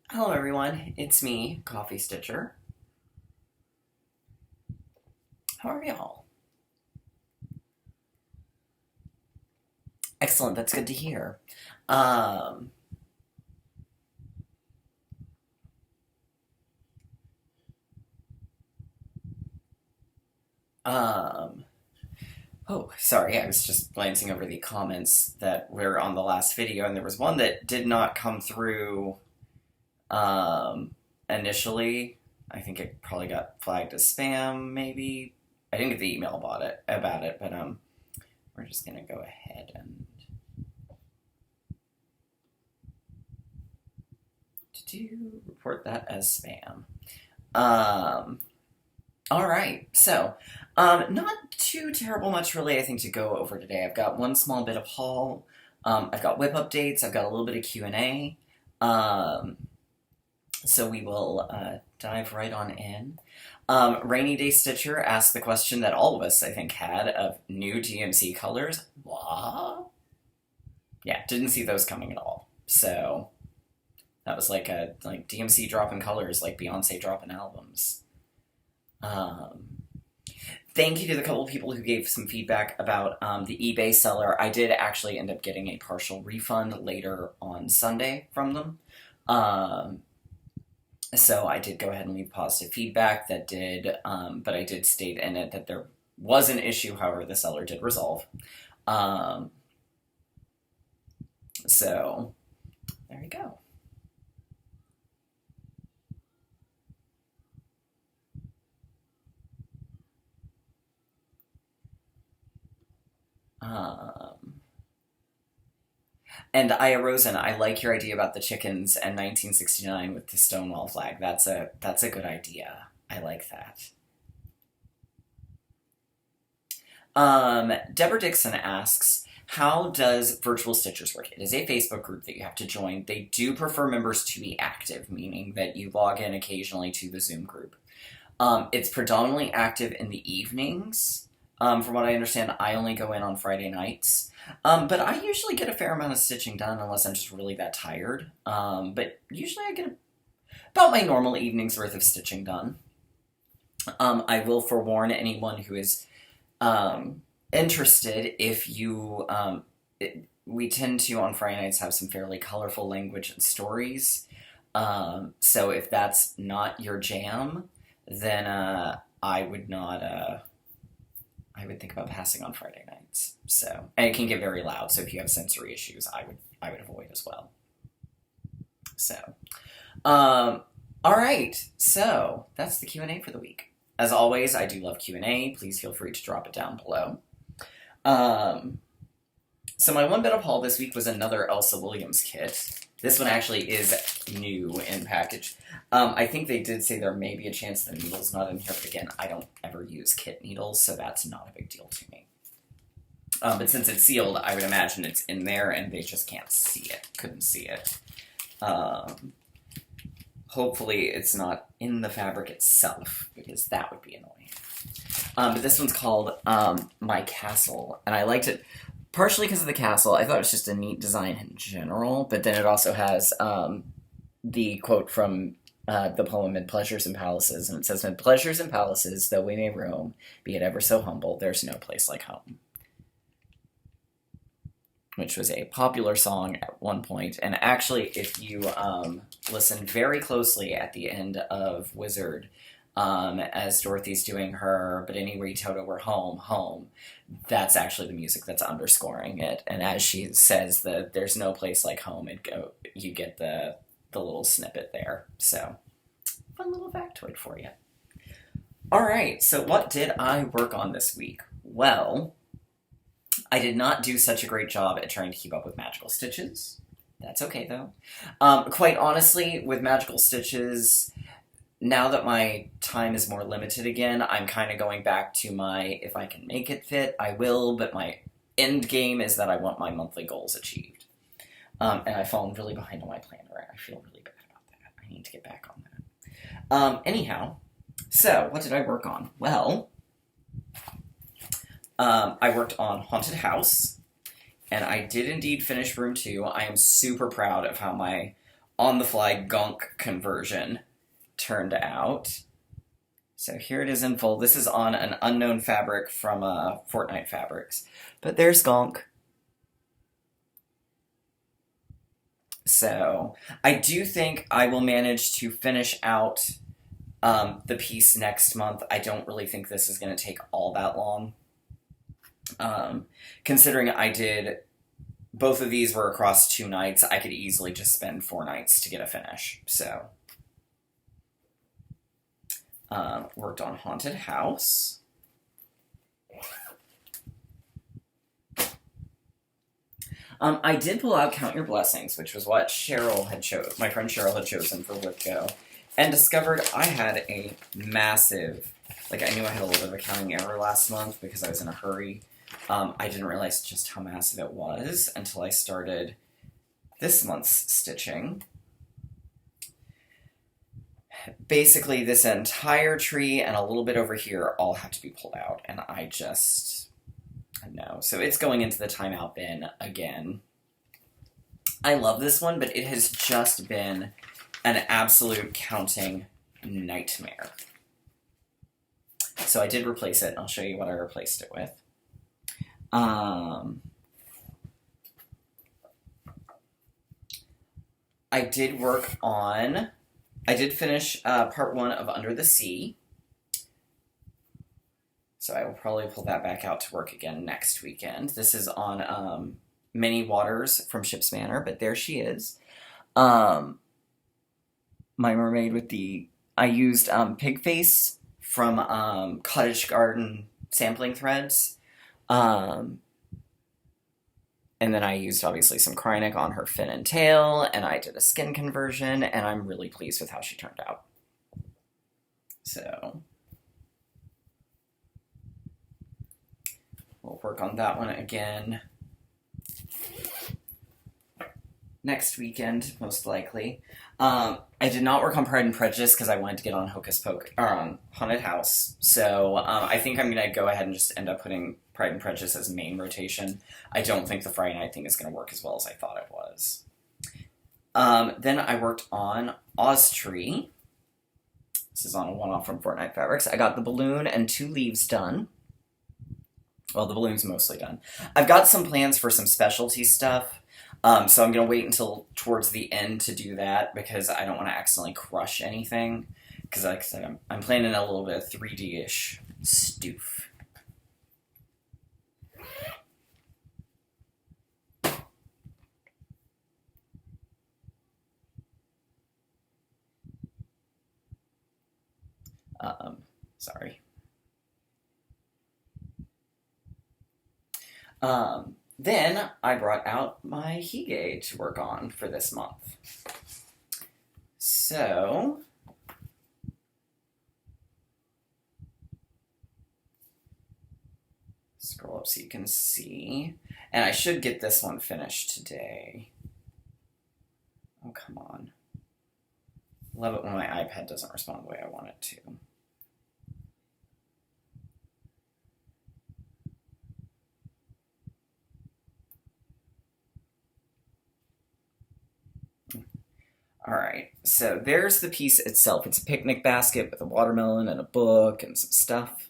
Hello everyone, it's me, Coffee Stitcher. How are y'all? Excellent, that's good to hear. Um, um, oh, sorry, I was just glancing over the comments that were on the last video, and there was one that did not come through, um, initially. I think it probably got flagged as spam, maybe. I didn't get the email about it, but, we're just gonna go ahead and report that as spam. Um, all right, so not too terrible much really, I think, to go over today. I've got one small bit of haul. I've got whip updates. I've got a little bit of Q&A. Um, so we will dive right on in. Rainy Day Stitcher asked the question that all of us, I think, had of new DMC colors. What? Yeah, didn't see those coming at all. So that was like DMC dropping colors, like Beyonce dropping albums. Um, Thank you to the couple of people who gave some feedback about the eBay seller. I did actually end up getting a partial refund later on Sunday from them. Um, so I did go ahead and leave positive feedback that did, but I did state in it that there was an issue, however, the seller did resolve. Um, so there you go. Um, And Aya Rosen, I like your idea about the chickens and 1969 with the Stonewall flag. That's a good idea. I like that. Deborah Dixon asks, how does Virtual Stitchers work? It is a Facebook group that you have to join. They do prefer members to be active, meaning that you log in occasionally to the Zoom group. It's predominantly active in the evenings. From what I understand, I only go in on Friday nights. But I usually get a fair amount of stitching done unless I'm just really that tired. But usually I get about my normal evening's worth of stitching done. I will forewarn anyone who is interested if you. We tend to, on Friday nights, have some fairly colorful language and stories. So if that's not your jam, then I would not. I would think about passing on Friday nights. So, and it can get very loud. So if you have sensory issues, I would avoid as well. So, all right. So that's the Q&A for the week. As always, I do love Q&A. Please feel free to drop it down below. So my one bit of haul this week was another Elsa Williams kit. This one actually is new in package. I think they did say there may be a chance the needle's not in here, but again, I don't ever use kit needles, so that's not a big deal to me. But since it's sealed, I would imagine it's in there and they just can't see it. Couldn't see it. Hopefully it's not in the fabric itself, because that would be annoying. But this one's called My Castle, and I liked it partially because of the castle. I thought it was just a neat design in general, but then it also has the quote from the poem "Mid Pleasures and Palaces," and it says, "Mid pleasures and palaces, though we may roam, be it ever so humble, there's no place like home." Which was a popular song at one point. And actually, if you listen very closely at the end of Wizard, as Dorothy's doing her "But anyway, Toto, we're home, home," that's actually the music that's underscoring it. And as she says that there's no place like home, you get the little snippet there. So, fun little factoid for you. All right, so what did I work on this week? Well, I did not do such a great job at trying to keep up with Magical Stitches. That's okay, though. Quite honestly, with Magical Stitches, now that my time is more limited again, I'm kind of going back to my, if I can make it fit, I will, but my end game is that I want my monthly goals achieved. And I've fallen really behind on my planner. I feel really bad about that. I need to get back on that. Anyhow, so what did I work on? Well, I worked on Haunted House, and I did indeed finish room 2. I am super proud of how my on-the-fly gunk conversion turned out. So here it is in full. This is on an unknown fabric from Fortnite Fabrics. But there's Gonk. So I do think I will manage to finish out the piece next month. I don't really think this is going to take all that long. Considering I did, both of these were across 2 nights, I could easily just spend 4 nights to get a finish. So worked on Haunted House. I did pull out Count Your Blessings, which was what my friend Cheryl had chosen for Whip Go, and discovered I had a massive, I knew I had a little bit of a counting error last month because I was in a hurry. I didn't realize just how massive it was until I started this month's stitching. Basically, this entire tree and a little bit over here all have to be pulled out, and I know. So it's going into the timeout bin again. I love this one, but it has just been an absolute counting nightmare. So I did replace it, and I'll show you what I replaced it with. I did finish part 1 of Under the Sea. So I will probably pull that back out to work again next weekend. This is on Many Waters from Ship's Manor, but there she is. My mermaid with I used pig face from Cottage Garden sampling threads. And then I used, obviously, some Krynic on her fin and tail, and I did a skin conversion, and I'm really pleased with how she turned out. So we'll work on that one again next weekend, most likely. I did not work on Pride and Prejudice because I wanted to get on on Haunted House. So I think I'm going to go ahead and just end up putting Pride and Prejudice as main rotation. I don't think the Friday night thing is going to work as well as I thought it was. Then I worked on Oztree. This is on a one-off from Fortnite Fabrics. I got the balloon and 2 leaves done. Well, the balloon's mostly done. I've got some plans for some specialty stuff. So I'm going to wait until towards the end to do that because I don't want to accidentally crush anything. Because like I said, I'm planning a little bit of 3D-ish stoof. Sorry. Then I brought out my Hygge to work on for this month. So scroll up so you can see. And I should get this one finished today. Oh, come on. Love it when my iPad doesn't respond the way I want it to. Alright, so there's the piece itself. It's a picnic basket with a watermelon and a book and some stuff.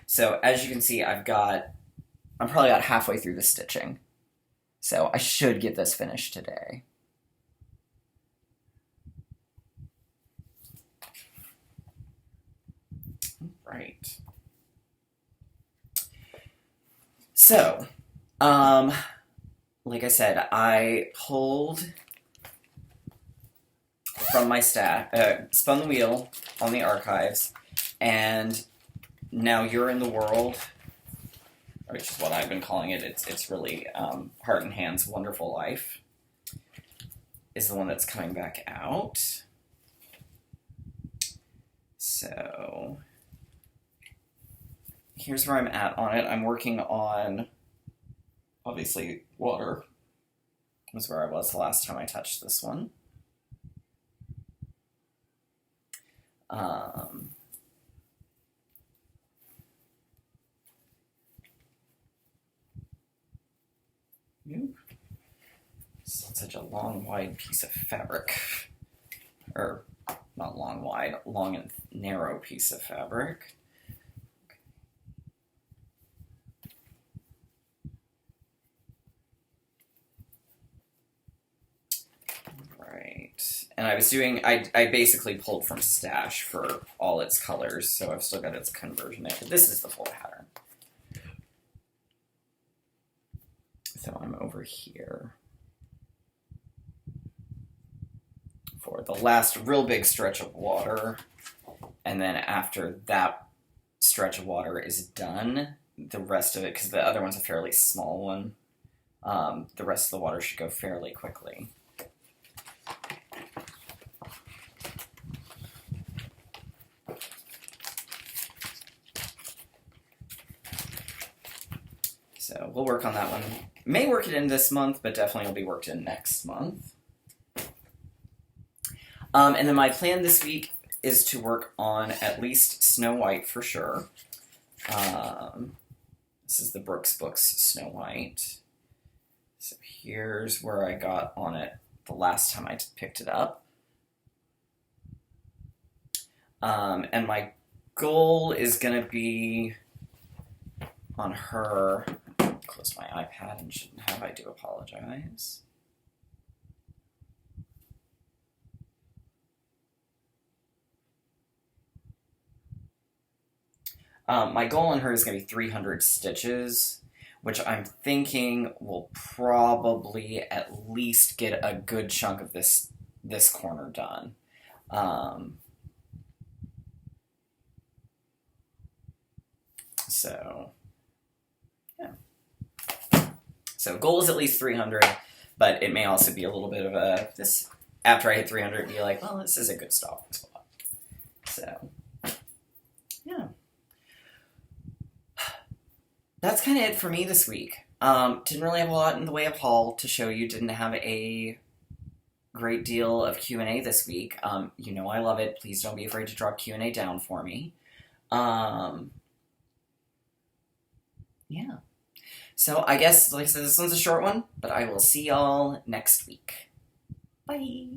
So as you can see, I'm probably about halfway through the stitching. So I should get this finished today. Right. So, like I said, I pulled from my stack, spun the wheel on the archives, and Now You're in the World, which is what I've been calling it. It's really Heart and Hand's Wonderful Life, is the one that's coming back out. So here's where I'm at on it. I'm working on, obviously, Water was where I was the last time I touched this one. Such a long, wide piece of fabric. Or, not long, wide, long and narrow piece of fabric. Right. And I was doing, I basically pulled from Stash for all its colors, so I've still got its conversion there. But this is the full pattern. So I'm over here for the last real big stretch of water, and then after that stretch of water is done, the rest of it, because the other one's a fairly small one, the rest of the water should go fairly quickly. So we'll work on that one. May work it in this month, but definitely will be worked in next month. And then my plan this week is to work on at least Snow White for sure. This is the Brooks Books Snow White. So here's where I got on it the last time I picked it up. And my goal is going to be on her. I closed my iPad and shouldn't have. I do apologize. My goal on her is going to be 300 stitches, which I'm thinking will probably at least get a good chunk of this corner done. So, yeah. So goal is at least 300, but it may also be a little bit of a, this, after I hit 300, be like, well, this is a good stopping spot. So, yeah. That's kind of it for me this week. Didn't really have a lot in the way of haul to show you. Didn't have a great deal of Q&A this week. You know I love it. Please don't be afraid to drop Q&A down for me. Yeah. So I guess, like I said, this one's a short one, but I will see y'all next week. Bye!